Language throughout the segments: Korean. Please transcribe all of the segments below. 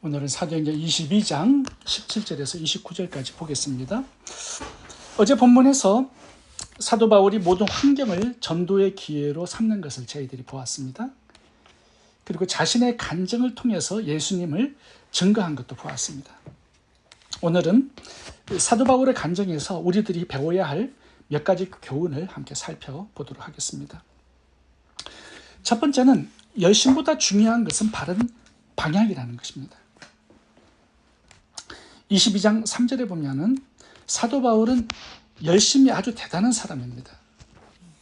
오늘은 사도행전 22장 17절에서 29절까지 보겠습니다. 어제 본문에서 사도 바울이 모든 환경을 전도의 기회로 삼는 것을 저희들이 보았습니다. 그리고 자신의 간증을 통해서 예수님을 증거한 것도 보았습니다. 오늘은 사도 바울의 간증에서 우리들이 배워야 할 몇 가지 교훈을 함께 살펴보도록 하겠습니다. 첫 번째는 열심보다 중요한 것은 바른 방향이라는 것입니다. 22장 3절에 보면은 사도 바울은 열심히 아주 대단한 사람입니다.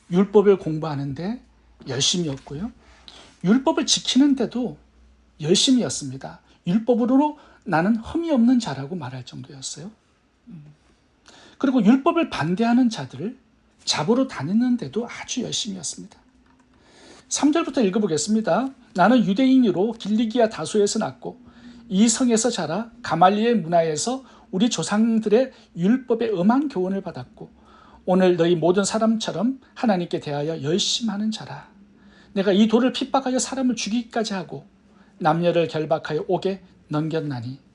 율법을 공부하는데 열심이었고요. 율법을 지키는데도 열심이었습니다. 율법으로 나는 흠이 없는 자라고 말할 정도였어요. 그리고 율법을 반대하는 자들을 잡으러 다니는데도 아주 열심이었습니다. 3절부터 읽어보겠습니다. 나는 유대인으로 길리기아 다소에서 났고 이 성에서 자라 가말리엘 문화에서 우리 조상들의 율법에 엄한 교훈을 받았고 오늘 너희 모든 사람처럼 하나님께 대하여 열심하는 자라. 내가 이 돌을 핍박하여 사람을 죽이기까지 하고 남녀를 결박하여 옥에 넘겼나니.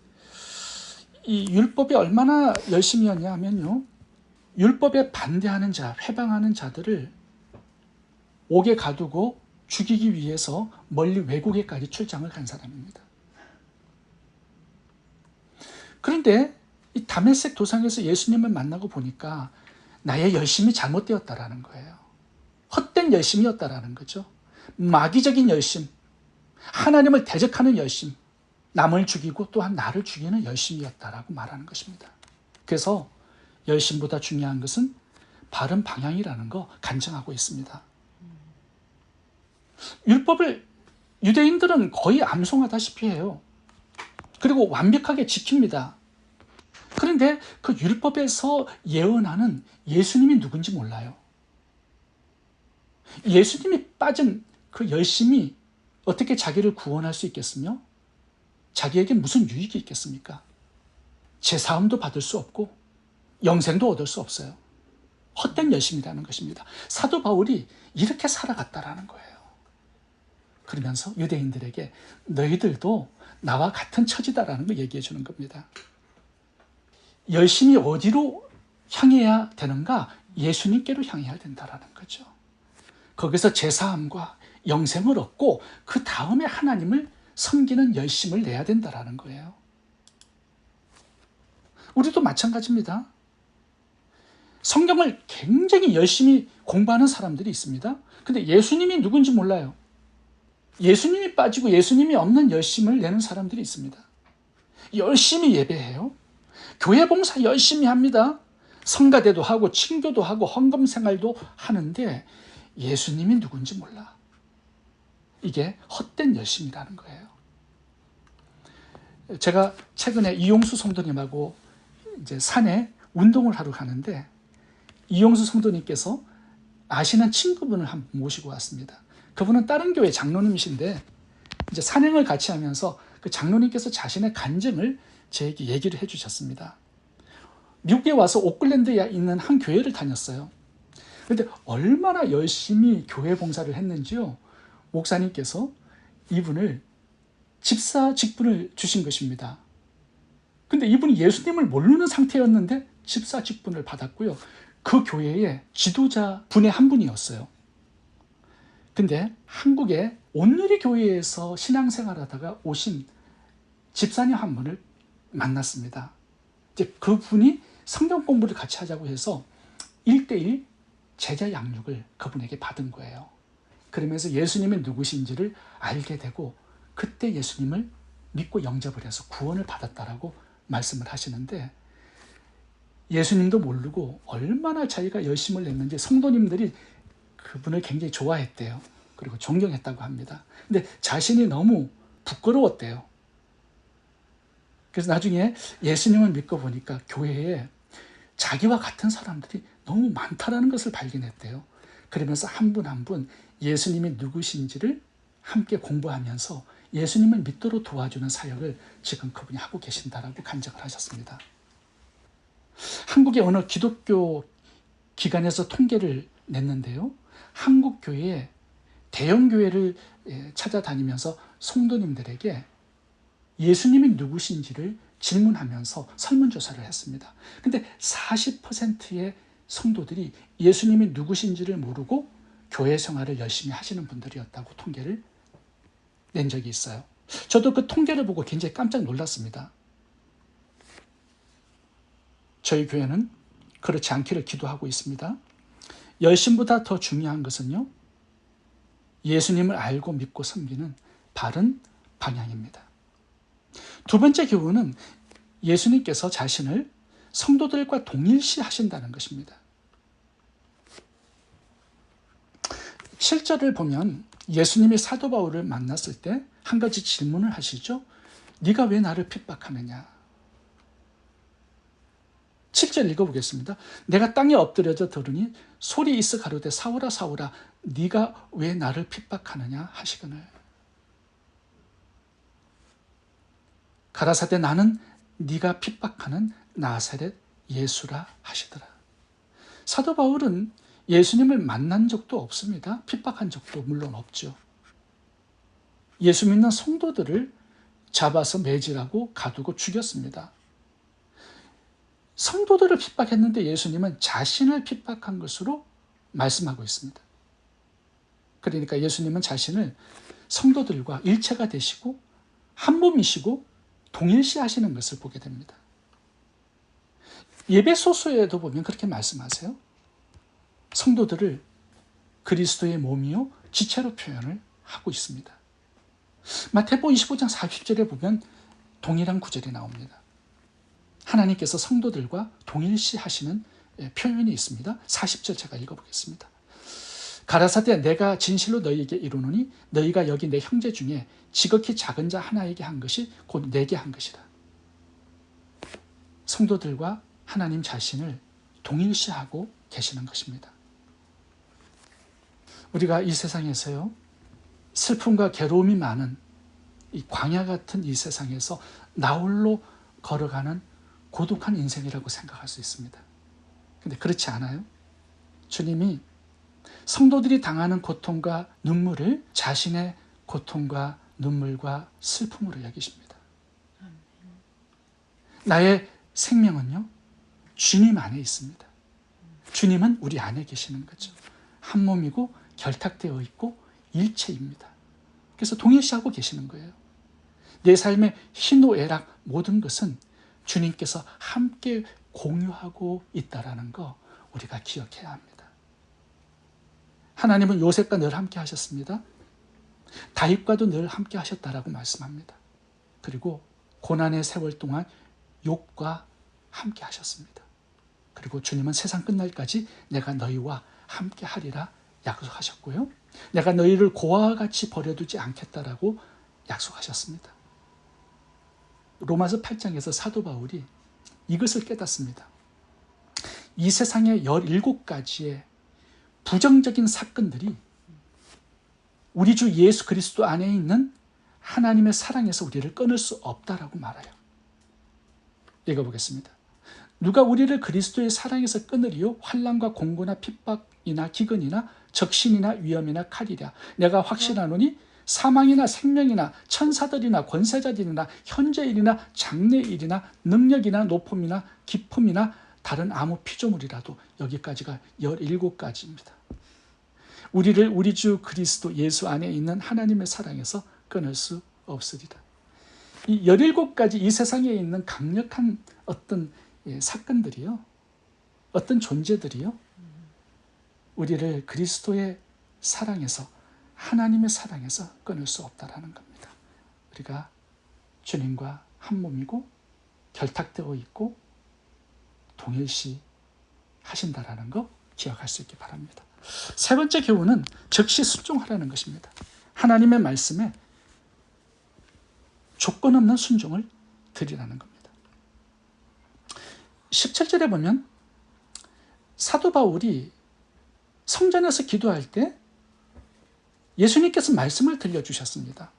이 율법이 얼마나 열심이었냐 하면요, 율법에 반대하는 자, 회방하는 자들을 옥에 가두고 죽이기 위해서 멀리 외국에까지 출장을 간 사람입니다. 그런데 이 다메섹 도상에서 예수님을 만나고 보니까 나의 열심이 잘못되었다라는 거예요. 헛된 열심이었다라는 거죠. 마귀적인 열심, 하나님을 대적하는 열심, 남을 죽이고 또한 나를 죽이는 열심이었다라고 말하는 것입니다. 그래서 열심보다 중요한 것은 바른 방향이라는 거 간증하고 있습니다. 율법을 유대인들은 거의 암송하다시피 해요. 그리고 완벽하게 지킵니다. 그런데 그 율법에서 예언하는 예수님이 누군지 몰라요. 예수님이 빠진 그 열심이 어떻게 자기를 구원할 수 있겠으며 자기에게 무슨 유익이 있겠습니까? 제사함도 받을 수 없고 영생도 얻을 수 없어요. 헛된 열심이라는 것입니다. 사도 바울이 이렇게 살아갔다라는 거예요. 그러면서 유대인들에게 너희들도 나와 같은 처지다라는 걸 얘기해 주는 겁니다. 열심히 어디로 향해야 되는가? 예수님께로 향해야 된다라는 거죠. 거기서 제사함과 영생을 얻고 그 다음에 하나님을 섬기는 열심을 내야 된다라는 거예요. 우리도 마찬가지입니다. 성경을 굉장히 열심히 공부하는 사람들이 있습니다. 근데 예수님이 누군지 몰라요. 예수님이 빠지고 예수님이 없는 열심을 내는 사람들이 있습니다. 열심히 예배해요. 교회 봉사 열심히 합니다. 성가대도 하고 친교도 하고 헌금 생활도 하는데 예수님이 누군지 몰라. 이게 헛된 열심이라는 거예요. 제가 최근에 이용수 성도님하고 이제 산에 운동을 하러 가는데 이용수 성도님께서 아시는 친구분을 한 분 모시고 왔습니다. 그분은 다른 교회 장로님이신데 이제 산행을 같이 하면서 그 장로님께서 자신의 간증을 저에게 얘기를 해주셨습니다. 미국에 와서 오클랜드에 있는 한 교회를 다녔어요. 그런데 얼마나 열심히 교회 봉사를 했는지요. 목사님께서 이분을 집사 직분을 주신 것입니다. 근데 이분이 예수님을 모르는 상태였는데 집사 직분을 받았고요. 그 교회의 지도자 분의 한 분이었어요. 근데 한국의 온누리 교회에서 신앙생활하다가 오신 집사님 한 분을 만났습니다. 이제 그분이 성경 공부를 같이 하자고 해서 1:1 제자 양육을 그분에게 받은 거예요. 그러면서 예수님이 누구신지를 알게 되고 그때 예수님을 믿고 영접을 해서 구원을 받았다라고 말씀을 하시는데 예수님도 모르고 얼마나 자기가 열심을 냈는지 성도님들이 그분을 굉장히 좋아했대요. 그리고 존경했다고 합니다. 근데 자신이 너무 부끄러웠대요. 그래서 나중에 예수님을 믿고 보니까 교회에 자기와 같은 사람들이 너무 많다라는 것을 발견했대요. 그러면서 한 분 한 분 예수님이 누구신지를 함께 공부하면서 예수님을 믿도록 도와주는 사역을 지금 그분이 하고 계신다라고 간증을 하셨습니다. 한국의 어느 기독교 기관에서 통계를 냈는데요. 한국 교회에 대형 교회를 찾아다니면서 성도님들에게 예수님이 누구신지를 질문하면서 설문조사를 했습니다. 근데 40%의 성도들이 예수님이 누구신지를 모르고 교회 생활을 열심히 하시는 분들이었다고 통계를 낸 적이 있어요. 저도 그 통계를 보고 굉장히 깜짝 놀랐습니다. 저희 교회는 그렇지 않기를 기도하고 있습니다. 열심보다 더 중요한 것은요, 예수님을 알고 믿고 섬기는 바른 방향입니다. 두 번째 교훈은 예수님께서 자신을 성도들과 동일시 하신다는 것입니다. 실절을 보면 예수님이 사도 바울을 만났을 때 한 가지 질문을 하시죠. 네가 왜 나를 핍박하느냐. 7절 읽어보겠습니다. 내가 땅에 엎드려져 들으니 소리 있어 가로되 사울아 사울아 네가 왜 나를 핍박하느냐 하시거늘. 가라사대 나는 네가 핍박하는 나사렛 예수라 하시더라. 사도 바울은 예수님을 만난 적도 없습니다. 핍박한 적도 물론 없죠. 예수 믿는 성도들을 잡아서 매질하고 가두고 죽였습니다. 성도들을 핍박했는데 예수님은 자신을 핍박한 것으로 말씀하고 있습니다. 그러니까 예수님은 자신을 성도들과 일체가 되시고 한 몸이시고 동일시하시는 것을 보게 됩니다. 예배소서에도 보면 그렇게 말씀하세요. 성도들을 그리스도의 몸이요 지체로 표현을 하고 있습니다. 마태복음 25장 40절에 보면 동일한 구절이 나옵니다. 하나님께서 성도들과 동일시 하시는 표현이 있습니다. 40절 제가 읽어보겠습니다. 가라사대 내가 진실로 너희에게 이르노니 너희가 여기 내 형제 중에 지극히 작은 자 하나에게 한 것이 곧 내게 한 것이라. 성도들과 하나님 자신을 동일시하고 계시는 것입니다. 우리가 이 세상에서요, 슬픔과 괴로움이 많은 이 광야 같은 이 세상에서 나홀로 걸어가는 고독한 인생이라고 생각할 수 있습니다. 근데 그렇지 않아요? 주님이 성도들이 당하는 고통과 눈물을 자신의 고통과 눈물과 슬픔으로 여기십니다. 나의 생명은요, 주님 안에 있습니다. 주님은 우리 안에 계시는 거죠. 한 몸이고 결탁되어 있고 일체입니다. 그래서 동일시하고 계시는 거예요. 내 삶의 희노애락 모든 것은 주님께서 함께 공유하고 있다는 거 우리가 기억해야 합니다. 하나님은 요셉과 늘 함께 하셨습니다. 다윗과도 늘 함께 하셨다라고 말씀합니다. 그리고 고난의 세월 동안 욥과 함께 하셨습니다. 그리고 주님은 세상 끝날까지 내가 너희와 함께 하리라 약속하셨고요. 내가 너희를 고아와 같이 버려두지 않겠다라고 약속하셨습니다. 로마서 8장에서 사도 바울이 이것을 깨닫습니다. 이 세상의 17가지의 부정적인 사건들이 우리 주 예수 그리스도 안에 있는 하나님의 사랑에서 우리를 끊을 수 없다라고 말해요. 읽어보겠습니다. 누가 우리를 그리스도의 사랑에서 끊으리요? 환난과 공고나 핍박이나 기근이나 적신이나 위험이나 칼이랴. 내가 확신하노니 사망이나 생명이나 천사들이나 권세자들이나 현재일이나 장래일이나 능력이나 높음이나 깊음이나 다른 아무 피조물이라도 여기까지가 17가지입니다. 우리를 우리 주 그리스도 예수 안에 있는 하나님의 사랑에서 끊을 수 없으리라. 이 17가지 이 세상에 있는 강력한 어떤 사건들이요, 어떤 존재들이요, 우리를 그리스도의 사랑에서, 하나님의 사랑에서 끊을 수 없다라는 겁니다. 우리가 주님과 한 몸이고 결탁되어 있고 동일시 하신다라는 거 기억할 수 있기 바랍니다. 세 번째 교훈은 즉시 순종하라는 것입니다. 하나님의 말씀에 조건 없는 순종을 드리라는 겁니다. 17절에 보면 사도 바울이 성전에서 기도할 때 예수님께서 말씀을 들려주셨습니다.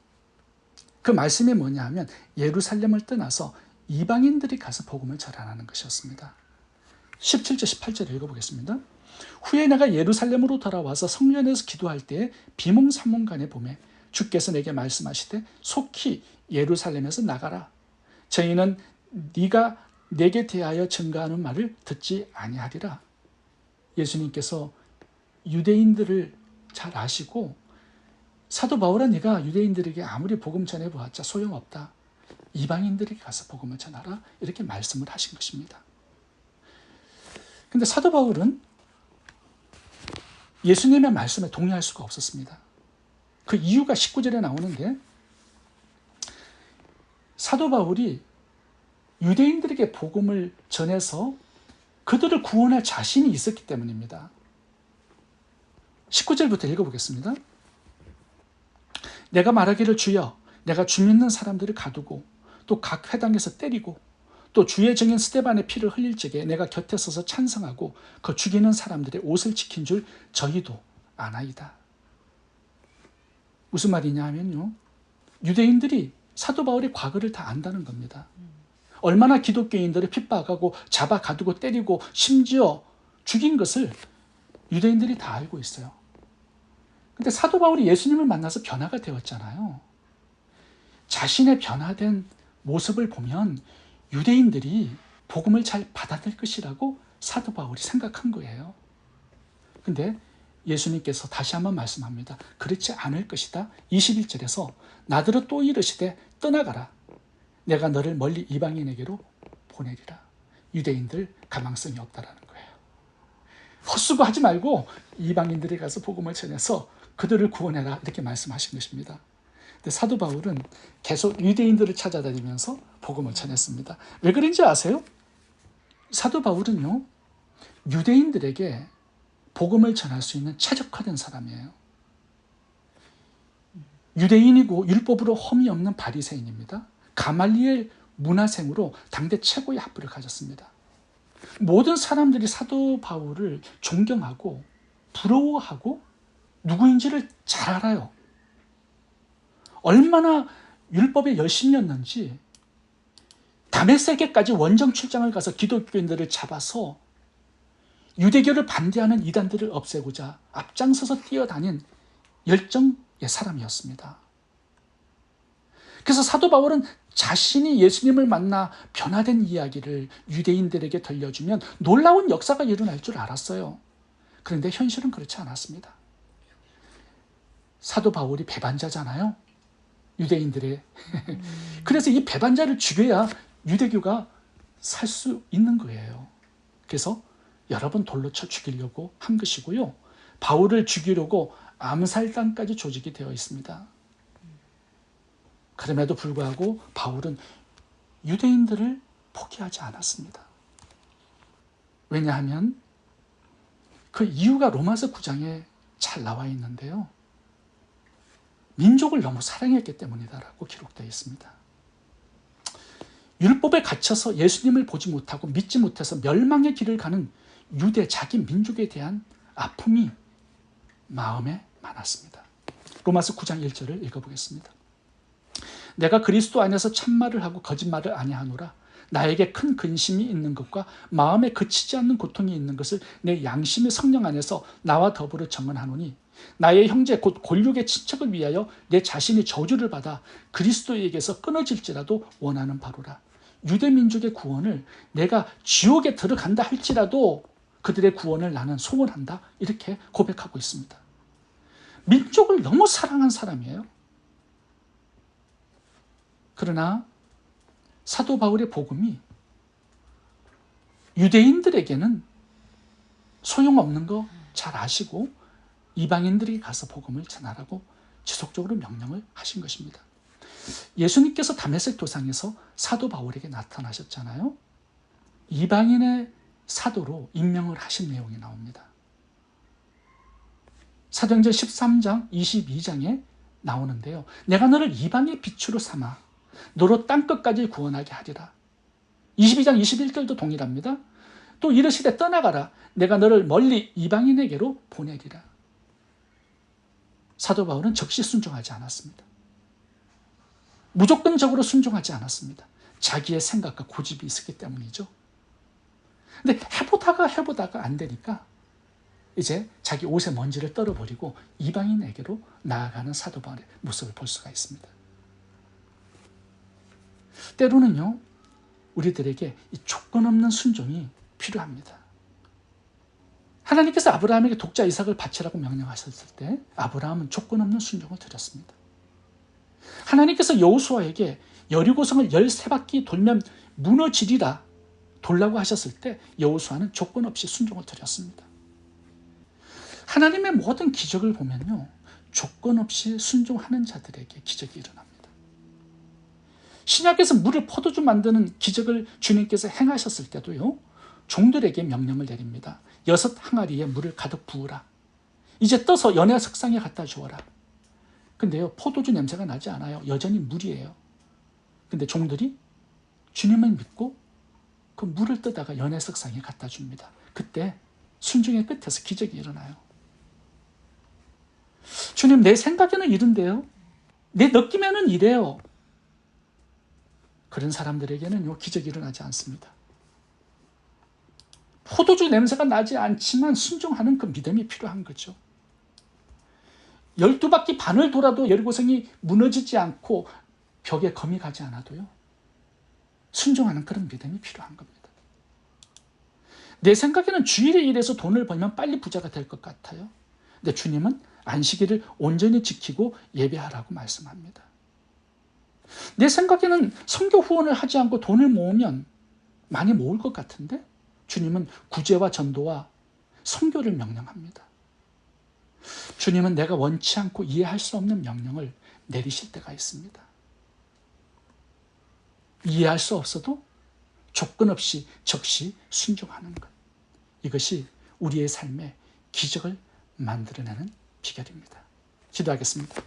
그 말씀이 뭐냐 하면 예루살렘을 떠나서 이방인들이 가서 복음을 전하는 것이었습니다. 17절 18절 읽어보겠습니다. 후에 내가 예루살렘으로 돌아와서 성전에서 기도할 때에 비몽사몽간에 보매 주께서 내게 말씀하시되 속히 예루살렘에서 나가라. 저희는 네가 내게 대하여 증거하는 말을 듣지 아니하리라. 예수님께서 유대인들을 잘 아시고 사도 바울아 네가 유대인들에게 아무리 복음 전해보았자 소용없다. 이방인들에게 가서 복음을 전하라. 이렇게 말씀을 하신 것입니다. 근데 사도 바울은 예수님의 말씀에 동의할 수가 없었습니다. 그 이유가 19절에 나오는데 사도 바울이 유대인들에게 복음을 전해서 그들을 구원할 자신이 있었기 때문입니다. 19절부터 읽어보겠습니다. 내가 말하기를 주여 내가 주 믿는 사람들을 가두고 또 각 회당에서 때리고 또 주의 증인 스데반의 피를 흘릴 적에 내가 곁에 서서 찬성하고 그 죽이는 사람들의 옷을 지킨 줄 저희도 아나이다. 무슨 말이냐 하면요, 유대인들이 사도 바울의 과거를 다 안다는 겁니다. 얼마나 기독교인들을 핍박하고 잡아 가두고 때리고 심지어 죽인 것을 유대인들이 다 알고 있어요. 근데 사도 바울이 예수님을 만나서 변화가 되었잖아요. 자신의 변화된 모습을 보면 유대인들이 복음을 잘 받아들일 것이라고 사도 바울이 생각한 거예요. 근데 예수님께서 다시 한번 말씀합니다. 그렇지 않을 것이다. 21절에서 나더러 또 이르시되 떠나가라. 내가 너를 멀리 이방인에게로 보내리라. 유대인들 가망성이 없다라는 거예요. 헛수고하지 말고 이방인들에 가서 복음을 전해서 그들을 구원해라. 이렇게 말씀하신 것입니다. 근데 사도 바울은 계속 유대인들을 찾아다니면서 복음을 전했습니다. 왜 그런지 아세요? 사도 바울은요, 유대인들에게 복음을 전할 수 있는 최적화된 사람이에요. 유대인이고 율법으로 험이 없는 바리새인입니다. 가말리엘 문화생으로 당대 최고의 학부를 가졌습니다. 모든 사람들이 사도 바울을 존경하고 부러워하고 누구인지를 잘 알아요. 얼마나 율법에 열심이었는지 다메섹에까지 원정 출장을 가서 기독교인들을 잡아서 유대교를 반대하는 이단들을 없애고자 앞장서서 뛰어다닌 열정의 사람이었습니다. 그래서 사도 바울은 자신이 예수님을 만나 변화된 이야기를 유대인들에게 들려주면 놀라운 역사가 일어날 줄 알았어요. 그런데 현실은 그렇지 않았습니다. 사도 바울이 배반자잖아요. 유대인들의. 그래서 이 배반자를 죽여야 유대교가 살 수 있는 거예요. 그래서 여러 번 돌로 쳐 죽이려고 한 것이고요. 바울을 죽이려고 암살단까지 조직이 되어 있습니다. 그럼에도 불구하고 바울은 유대인들을 포기하지 않았습니다. 왜냐하면 그 이유가 로마서 9장에 잘 나와 있는데요. 민족을 너무 사랑했기 때문이다라고 기록되어 있습니다. 율법에 갇혀서 예수님을 보지 못하고 믿지 못해서 멸망의 길을 가는 유대 자기 민족에 대한 아픔이 마음에 많았습니다. 로마서 9장 1절을 읽어보겠습니다. 내가 그리스도 안에서 참말을 하고 거짓말을 아니하노라. 나에게 큰 근심이 있는 것과 마음에 그치지 않는 고통이 있는 것을 내 양심의 성령 안에서 나와 더불어 정언하노니 나의 형제 곧 골육의 친척을 위하여 내 자신이 저주를 받아 그리스도에게서 끊어질지라도 원하는 바로라. 유대 민족의 구원을 내가 지옥에 들어간다 할지라도 그들의 구원을 나는 소원한다. 이렇게 고백하고 있습니다. 민족을 너무 사랑한 사람이에요. 그러나 사도 바울의 복음이 유대인들에게는 소용없는 거 잘 아시고 이방인들이 가서 복음을 전하라고 지속적으로 명령을 하신 것입니다. 예수님께서 다메섹 도상에서 사도 바울에게 나타나셨잖아요. 이방인의 사도로 임명을 하신 내용이 나옵니다. 사도행전 13장 22장에 나오는데요. 내가 너를 이방의 빛으로 삼아 너로 땅끝까지 구원하게 하리라. 22장 21절도 동일합니다. 또 이르시되 떠나가라. 내가 너를 멀리 이방인에게로 보내리라. 사도 바울은 즉시 순종하지 않았습니다. 무조건적으로 순종하지 않았습니다. 자기의 생각과 고집이 있었기 때문이죠. 근데 해보다가 안 되니까 이제 자기 옷의 먼지를 떨어버리고 이방인에게로 나아가는 사도 바울의 모습을 볼 수가 있습니다. 때로는요, 우리들에게 이 조건 없는 순종이 필요합니다. 하나님께서 아브라함에게 독자 이삭을 바치라고 명령하셨을 때 아브라함은 조건 없는 순종을 드렸습니다. 하나님께서 여호수아에게 여리고성을 13바퀴 돌면 무너지리라 돌라고 하셨을 때 여호수아는 조건 없이 순종을 드렸습니다. 하나님의 모든 기적을 보면요, 조건 없이 순종하는 자들에게 기적이 일어납니다. 신약에서 물을 포도주 만드는 기적을 주님께서 행하셨을 때도요, 종들에게 명령을 내립니다. 6항아리에 물을 가득 부으라. 이제 떠서 연회 석상에 갖다 주어라. 근데요, 포도주 냄새가 나지 않아요. 여전히 물이에요. 근데 종들이 주님을 믿고 그 물을 떠다가 연회 석상에 갖다 줍니다. 그때 순종의 끝에서 기적이 일어나요. 주님, 내 생각에는 이런데요, 내 느낌에는 이래요. 그런 사람들에게는 기적이 일어나지 않습니다. 포도주 냄새가 나지 않지만 순종하는 그 믿음이 필요한 거죠. 12바퀴 반을 돌아도 여리고성이 무너지지 않고 벽에 검이 가지 않아도요, 순종하는 그런 믿음이 필요한 겁니다. 내 생각에는 주일에 일해서 돈을 벌면 빨리 부자가 될 것 같아요. 근데 주님은 안식일을 온전히 지키고 예배하라고 말씀합니다. 내 생각에는 선교 후원을 하지 않고 돈을 모으면 많이 모을 것 같은데 주님은 구제와 전도와 선교를 명령합니다. 주님은 내가 원치 않고 이해할 수 없는 명령을 내리실 때가 있습니다. 이해할 수 없어도 조건 없이 적시 순종하는 것. 이것이 우리의 삶에 기적을 만들어내는 비결입니다. 기도하겠습니다.